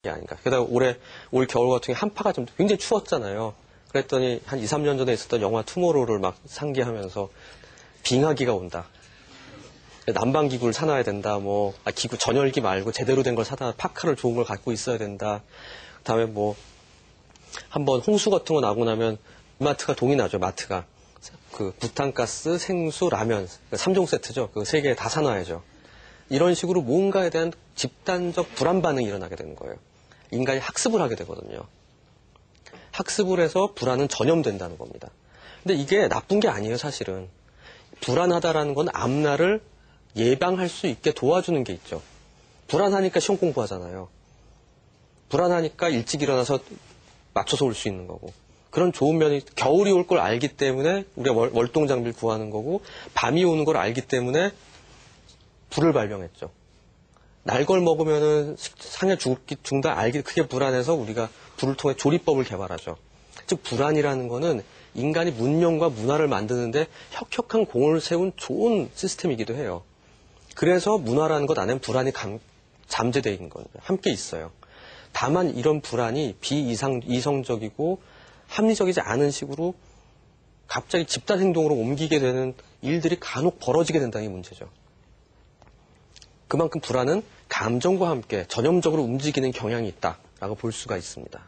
게 아닌가. 게다가 올 겨울 같은 경우에 한파가 좀 굉장히 추웠잖아요. 그랬더니 한 2, 3년 전에 있었던 영화 투모로우를 막 상기하면서 빙하기가 온다. 난방기구를 사놔야 된다. 기구 전열기 말고 제대로 된 걸 사다 파카를 좋은 걸 갖고 있어야 된다. 그다음에 한번 홍수 같은 거 나고 나면 마트가 동이 나죠. 마트가 그 부탄가스, 생수, 라면 3종 세트죠. 그 3개 다 사놔야죠. 이런 식으로 뭔가에 대한 집단적 불안 반응이 일어나게 되는 거예요. 인간이 학습을 하게 되거든요. 학습을 해서 불안은 전염된다는 겁니다. 근데 이게 나쁜 게 아니에요, 사실은. 불안하다라는 건 앞날을 예방할 수 있게 도와주는 게 있죠. 불안하니까 시험 공부하잖아요. 불안하니까 일찍 일어나서 맞춰서 올 수 있는 거고. 그런 좋은 면이 겨울이 올 걸 알기 때문에 우리가 월동 장비를 구하는 거고, 밤이 오는 걸 알기 때문에 불을 발명했죠. 날걸 먹으면은 상해 죽는다 알기 그게 불안해서 우리가 불을 통해 조리법을 개발하죠. 즉 불안이라는 거는 인간이 문명과 문화를 만드는데 혁혁한 공을 세운 좋은 시스템이기도 해요. 그래서 문화라는 것 안에는 불안이 잠재되어 있는 거예요. 함께 있어요. 다만 이런 불안이 비이성적이고 합리적이지 않은 식으로 갑자기 집단 행동으로 옮기게 되는 일들이 간혹 벌어지게 된다는 게 문제죠. 그만큼 불안은 감정과 함께 전염적으로 움직이는 경향이 있다라고 볼 수가 있습니다.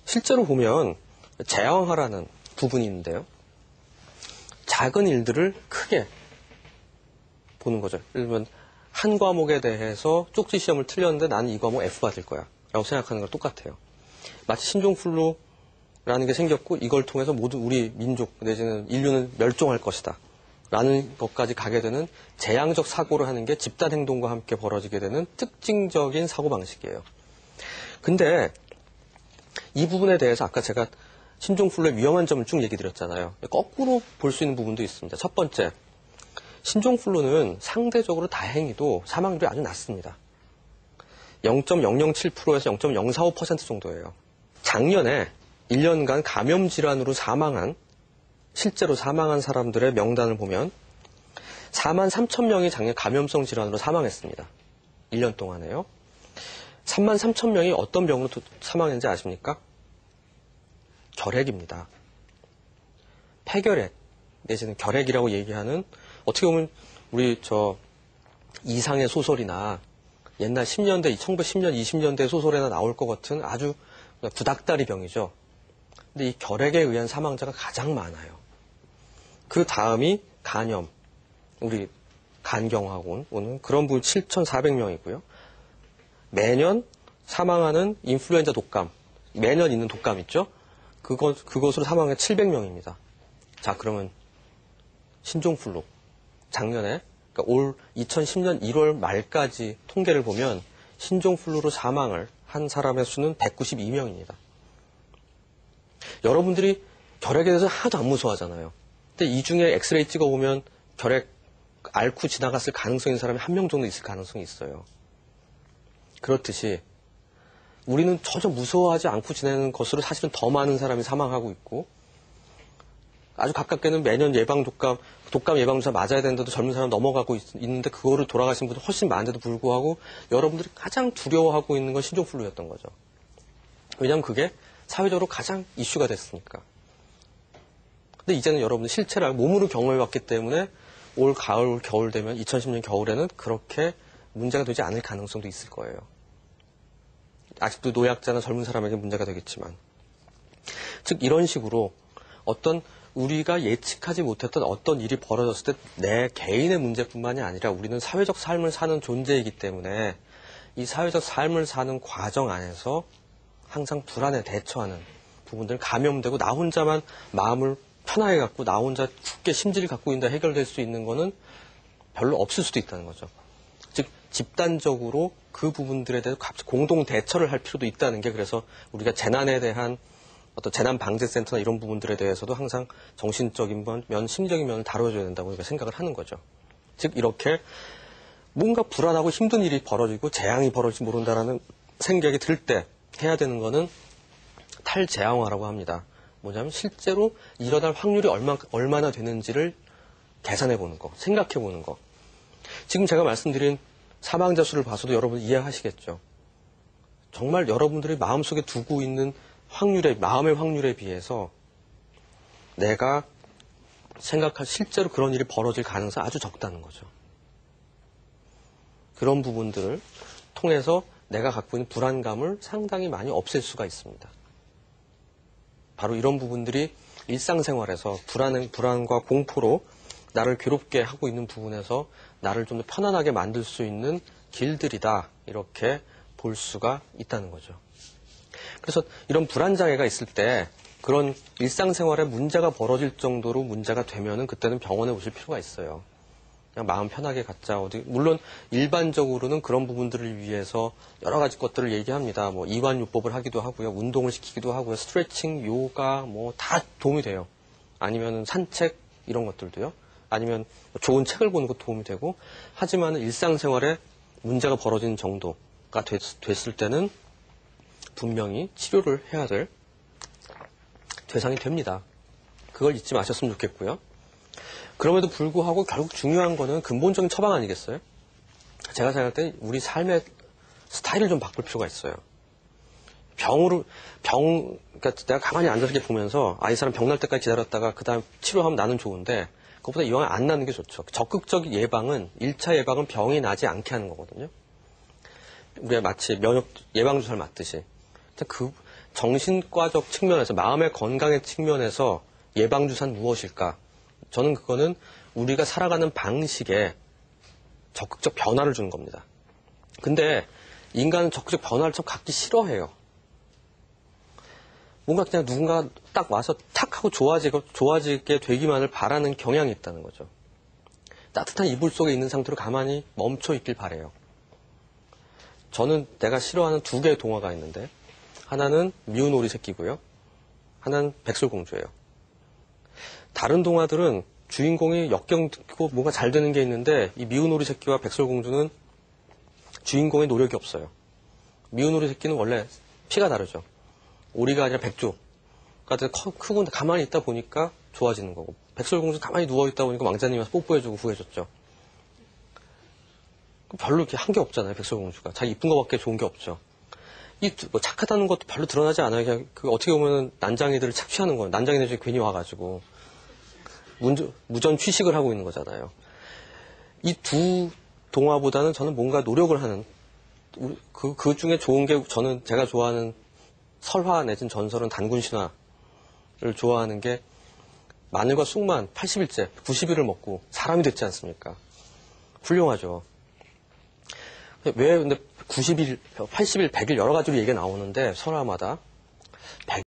실제로 보면 제왕하라는 부분이 있는데요. 작은 일들을 크게 보는 거죠. 예를 들면 한 과목에 대해서 쪽지 시험을 틀렸는데 나는 이 과목 F 받을 거야 라고 생각하는 거랑 똑같아요. 마치 신종플루라는 게 생겼고 이걸 통해서 모두 우리 민족 내지는 인류는 멸종할 것이다 라는 것까지 가게 되는 재앙적 사고를 하는 게 집단 행동과 함께 벌어지게 되는 특징적인 사고방식이에요. 근데 이 부분에 대해서 아까 제가 신종플루의 위험한 점을 쭉 얘기 드렸잖아요. 거꾸로 볼 수 있는 부분도 있습니다. 첫 번째, 신종플루는 상대적으로 다행히도 사망률이 아주 낮습니다. 0.007%에서 0.045% 정도예요. 작년에 1년간 감염 질환으로 실제로 사망한 사람들의 명단을 보면 4만 3천 명이 작년 감염성 질환으로 사망했습니다. 1년 동안에요. 3만 3천 명이 어떤 병으로 사망했는지 아십니까? 결핵입니다. 폐결핵 내지는 결핵이라고 얘기하는 어떻게 보면 우리 이상의 소설이나 옛날 10년대, 1910년, 20년대 소설에나 나올 것 같은 아주 구닥다리 병이죠. 근데 이 결핵에 의한 사망자가 가장 많아요. 그 다음이 간염, 우리 간경하고 오는 그런 분 7,400명이고요. 매년 사망하는 인플루엔자 독감, 매년 있는 독감 있죠? 그것으로 사망한 700명입니다. 자, 그러면 신종플루 작년에 그러니까 올 2010년 1월 말까지 통계를 보면 신종플루로 사망을 한 사람의 수는 192명입니다. 여러분들이 결핵에 대해서 하나도 안 무서워하잖아요. 근데 이 중에 엑스레이 찍어보면 결핵 앓고 지나갔을 가능성이 있는 사람이 한 명 정도 있을 가능성이 있어요. 그렇듯이 우리는 전혀 무서워하지 않고 지내는 것으로 사실은 더 많은 사람이 사망하고 있고 아주 가깝게는 매년 독감 예방주사 맞아야 되는데도 젊은 사람 넘어가고 있는데 그거를 돌아가신 분들 훨씬 많은데도 불구하고 여러분들이 가장 두려워하고 있는 건 신종플루였던 거죠. 왜냐하면 그게 사회적으로 가장 이슈가 됐으니까. 근데 이제는 여러분들 실체를 알고 몸으로 경험해봤기 때문에 올 가을, 올 겨울 되면 2010년 겨울에는 그렇게 문제가 되지 않을 가능성도 있을 거예요. 아직도 노약자나 젊은 사람에게 문제가 되겠지만. 즉 이런 식으로 어떤 우리가 예측하지 못했던 어떤 일이 벌어졌을 때 내 개인의 문제뿐만이 아니라 우리는 사회적 삶을 사는 존재이기 때문에 이 사회적 삶을 사는 과정 안에서 항상 불안에 대처하는 부분들 감염되고 나 혼자만 마음을 편하게 갖고 나 혼자 굳게 심지를 갖고 있는데 해결될 수 있는 거는 별로 없을 수도 있다는 거죠. 즉 집단적으로 그 부분들에 대해서 공동 대처를 할 필요도 있다는 게 그래서 우리가 재난에 대한 어떤 재난방재센터나 이런 부분들에 대해서도 항상 정신적인 면, 심리적인 면을 다뤄줘야 된다고 우리가 생각을 하는 거죠. 즉 이렇게 뭔가 불안하고 힘든 일이 벌어지고 재앙이 벌어질지 모른다라는 생각이 들 때 해야 되는 거는 탈재앙화라고 합니다. 뭐냐면 실제로 일어날 확률이 얼마나 되는지를 계산해 보는 거, 생각해 보는 거. 지금 제가 말씀드린 사망자 수를 봐서도 여러분 이해하시겠죠. 정말 여러분들이 마음속에 두고 있는 마음의 확률에 비해서 내가 생각할 실제로 그런 일이 벌어질 가능성이 아주 적다는 거죠. 그런 부분들을 통해서 내가 갖고 있는 불안감을 상당히 많이 없앨 수가 있습니다. 바로 이런 부분들이 일상생활에서 불안과 공포로 나를 괴롭게 하고 있는 부분에서 나를 좀 더 편안하게 만들 수 있는 길들이다, 이렇게 볼 수가 있다는 거죠. 그래서 이런 불안장애가 있을 때 그런 일상생활에 문제가 벌어질 정도로 문제가 되면은 그때는 병원에 오실 필요가 있어요. 그냥 마음 편하게 갖자. 물론 일반적으로는 그런 부분들을 위해서 여러 가지 것들을 얘기합니다. 뭐 이완요법을 하기도 하고요, 운동을 시키기도 하고요, 스트레칭, 요가 뭐 다 도움이 돼요. 아니면 산책 이런 것들도요. 아니면 좋은 책을 보는 것도 도움이 되고, 하지만 일상생활에 문제가 벌어지는 정도가 됐을 때는 분명히 치료를 해야 될 대상이 됩니다. 그걸 잊지 마셨으면 좋겠고요. 그럼에도 불구하고 결국 중요한 거는 근본적인 처방 아니겠어요? 제가 생각할 때 우리 삶의 스타일을 좀 바꿀 필요가 있어요. 그러니까 내가 가만히 앉아서 이렇게 보면서, 이 사람 병 날 때까지 기다렸다가 그 다음 치료하면 나는 좋은데, 그것보다 이왕 안 나는 게 좋죠. 적극적인 예방은, 1차 예방은 병이 나지 않게 하는 거거든요. 우리가 마치 면역 예방주사를 맞듯이. 그 정신과적 측면에서, 마음의 건강의 측면에서 예방주사는 무엇일까? 저는 그거는 우리가 살아가는 방식에 적극적 변화를 주는 겁니다. 근데 인간은 적극적 변화를 참 갖기 싫어해요. 뭔가 그냥 누군가 딱 와서 탁 하고 좋아지게 되기만을 바라는 경향이 있다는 거죠. 따뜻한 이불 속에 있는 상태로 가만히 멈춰 있길 바래요. 저는 내가 싫어하는 2개의 동화가 있는데, 하나는 미운 오리 새끼고요, 하나는 백설공주예요. 다른 동화들은 주인공이 역경듣고 뭔가 잘 되는 게 있는데, 이 미운 오리 새끼와 백설공주는 주인공의 노력이 없어요. 미운 오리 새끼는 원래 피가 다르죠. 오리가 아니라 백조가 크고 가만히 있다 보니까 좋아지는 거고, 백설공주 가만히 누워있다 보니까 왕자님이 와서 뽀뽀해주고 구해줬죠. 별로 이렇게 한 게 없잖아요, 백설공주가. 자기 이쁜 거밖에 좋은 게 없죠. 뭐 착하다는 것도 별로 드러나지 않아요. 그냥 어떻게 보면 난장이들을 착취하는 거예요. 난장이들이 중에 괜히 와가지고 무전 취식을 하고 있는 거잖아요. 이 2 동화보다는 저는 뭔가 노력을 하는, 그 중에 좋은 게, 제가 좋아하는 설화 내진 전설은 단군 신화를 좋아하는 게, 마늘과 쑥만 80일째, 90일을 먹고 사람이 됐지 않습니까? 훌륭하죠. 왜 근데 90일, 80일, 100일 여러 가지로 얘기가 나오는데 설화마다